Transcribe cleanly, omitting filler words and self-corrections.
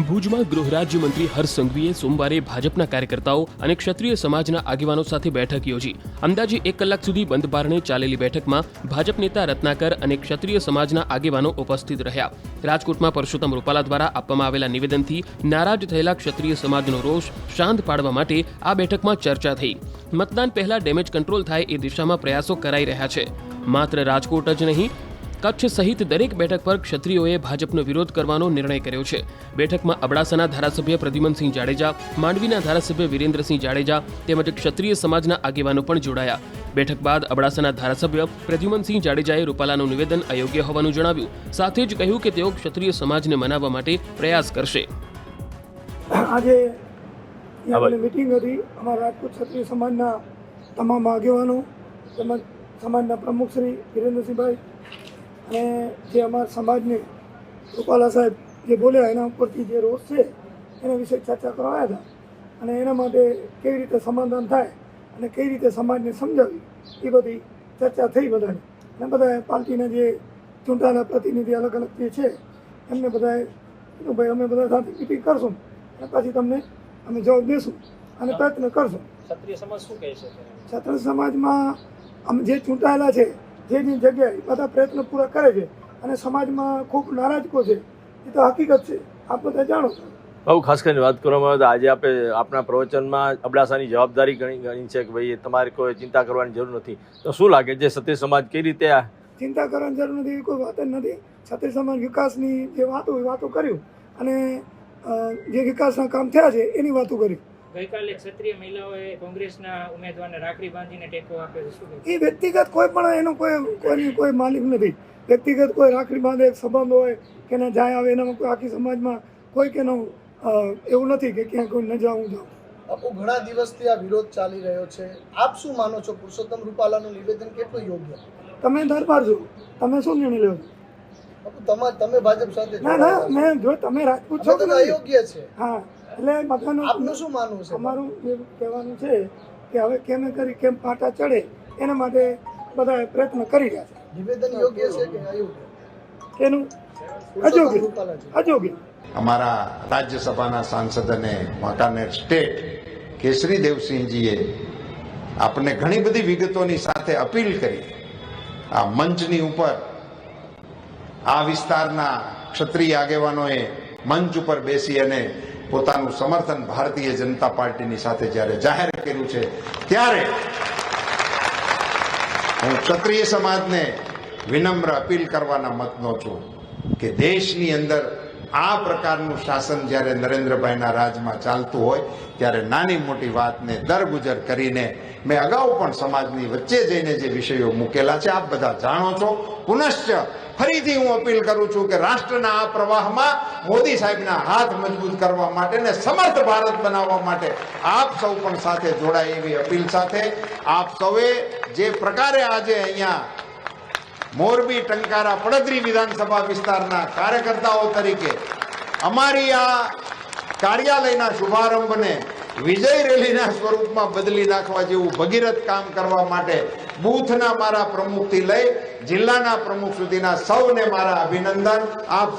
ભુજમાં ગૃહ રાજ્યમંત્રી હર્ષ સંઘવીએ સોમવારે ભાજપના કાર્યકર્તાઓ અને ક્ષત્રિય સમાજના આગેવાનો સાથે બેઠક યોજી. અંદાજે 1 કલાક સુધી બંધ બારણે ચાલેલી બેઠકમાં ભાજપ નેતા રત્નાકર અને ક્ષત્રિય સમાજના આગેવાનો ઉપસ્થિત રહ્યા. રાજકોટમાં પરસોત્તમ રૂપાલા દ્વારા આપવામાં આવેલા નિવેદનથી નારાજ થયેલા ક્ષત્રિય સમાજનો રોષ શાંત પાડવા માટે આ બેઠકમાં ચર્ચા થઈ. મતદાન પહેલા ડેમેજ કંટ્રોલ થાય એ દિશામાં પ્રયાસો કરાઈ રહ્યા છે. માત્ર રાજકોટ જ નહીં, કચ્છ સહિત દરેક બેઠક પર ક્ષત્રિયોએ ભાજપનો વિરોધ કરવાનો નિર્ણય કર્યો છે. બેઠકમાં અબડાસાના ધારાસભ્ય પ્રદ્યુમનસિંહ જાડેજા, માંડવીના ધારાસભ્ય વિરેન્દ્રસિંહ જાડેજા તેમજ ક્ષત્રિય સમાજના આગેવાનો પણ જોડાયા. બેઠક બાદ અબડાસાના ધારાસભ્ય પ્રદ્યુમનસિંહ જાડેજાએ રૂપાલાનું નિવેદન અયોગ્ય હોવાનું જણાવ્યું. સાથે જ કહ્યું કે તેઓ ક્ષત્રિય સમાજને મનાવવા માટે પ્રયાસ કરશે. આજે મીટિંગ હતી. અમારા રાજકોટ ક્ષત્રિય સમાજના તમામ આગેવાનો તેમજ સમાજના પ્રમુખ શ્રી વિરેન્દ્રસિંહભાઈ અને જે અમારા સમાજને રૂપાલા સાહેબ જે બોલ્યા એના ઉપરથી જે રોષ છે એના વિશે ચર્ચા કરવા આવ્યા હતા અને એના માટે કેવી રીતે સમાધાન થાય અને કઈ રીતે સમાજને સમજાવી એ બધી ચર્ચા થઈ બધાને. અને બધા પાર્ટીના જે ચૂંટાયેલા પ્રતિનિધિ અલગ અલગ જે છે એમને બધાએ કીધું ભાઈ અમે બધા સાથે મિટિંગ કરશું અને પછી તમને અમે જવાબ દઈશું અને પ્રયત્ન કરશું. ક્ષત્રિય સમાજ શું કહે છે? ક્ષત્રિય સમાજમાં અમે જે ચૂંટાયેલા છે જે જગ્યાએ બધા પ્રયત્નો પૂરા કરે છે અને સમાજમાં ખૂબ નારાજકો છે એ તો હકીકત છે, આપ બધા જાણો છો. બહુ ખાસ કરીને વાત કરવામાં આવે તો આજે આપણે આપણા પ્રવચનમાં અબડાસાની જવાબદારી ગણી છે કે ભાઈ તમારે કોઈ ચિંતા કરવાની જરૂર નથી. તો શું લાગે છે ક્ષત્રિય સમાજ કઈ રીતે ચિંતા કરવાની જરૂર નથી એવી કોઈ વાત જ નથી. ક્ષત્રિય સમાજ વિકાસની જે વાતો કર્યું અને જે વિકાસના કામ થયા છે એની વાતો કરી. ગઈકાલે ક્ષત્રિય મહિલાઓએ કોંગ્રેસના ઉમેદવારને રાખડી બાંધીને ટેકો આપ્યો છે. એ વ્યક્તિગત કોઈ પણ એનો કોઈ માલિક નથી. વ્યક્તિગત કોઈ રાખડી બાંધે સંબંધ હોય કે ના જાય આવે એનામાં કોઈ આખી સમાજમાં કોઈ કે એવું નથી કે ક્યાં કોઈ ન જાઉં જાઉં. બાપુ, ઘણા દિવસથી આ વિરોધ ચાલી રહ્યો છે. આપ શું માનો છો? પુરુષોત્તમ રૂપાલાનું નિવેદન કેટલું યોગ્ય? તમે દરબાર છો, તમે શું નિર્ણય લેવો છો? બાપુ, તમે ભાજપ સાથે ના મેં જો તમે રાજપૂત છો તો અયોગ્ય છે. હા, એટલે બધાનું આપનું શું માનવું છે? અમારું એ કહેવાનું છે કે હવે કેમ પાટા ચડે એના માટે બધા પ્રયત્ન કરી રહ્યા છે. નિવેદન યોગ્ય છે કે અયોગ્ય? એનું અયોગ્ય. અમારા રાજ્યસભાના સાંસદ અને વાંકાનેર સ્ટેટ કેસરી દેવસિંહજીએ આપણને ઘણી બધી વિગતોની સાથે અપીલ કરી. આ મંચની ઉપર આ વિસ્તારના ક્ષત્રિય આગેવાનોએ મંચ ઉપર બેસી અને પોતાનું સમર્થન ભારતીય જનતા પાર્ટીની સાથે જ્યારે જાહેર કર્યું છે ત્યારે હું ક્ષત્રિય સમાજને વિનમ્ર અપીલ કરવાના મતનો છું કે દેશની અંદર આ પ્રકારનું શાસન જ્યારે નરેન્દ્રભાઈના રાજમાં ચાલતું હોય ત્યારે નાની મોટી વાતને દરગુજર કરીને મેં અગાઉ પણ સમાજની વચ્ચે જઈને જે વિષયો મૂકેલા છે આપ બધા જાણો છો. પુનશ્ચ ફરીથી હું અપીલ કરું છું કે રાષ્ટ્રના આ પ્રવાહમાં મોદી સાહેબના હાથ મજબૂત કરવા માટે ને સમર્થ ભારત બનાવવા માટે આપ સૌ પણ સાથે જોડાય એવી અપીલ સાથે આપ સૌએ જે પ્રકારે આજે અહીંયા મોરબી, ટંકારા, પડદરી વિધાનસભા વિસ્તારના કાર્યકર્તાઓ તરીકે અમારી આ કાર્યાલયના શુભારંભને વિજય રેલીના સ્વરૂપમાં બદલી નાખવા જેવું ભગીરથ કામ કરવા માટે બૂથના મારા પ્રમુખથી લઈ જિલ્લાના પ્રમુખ સુધીના સૌને મારા અભિનંદન. આપ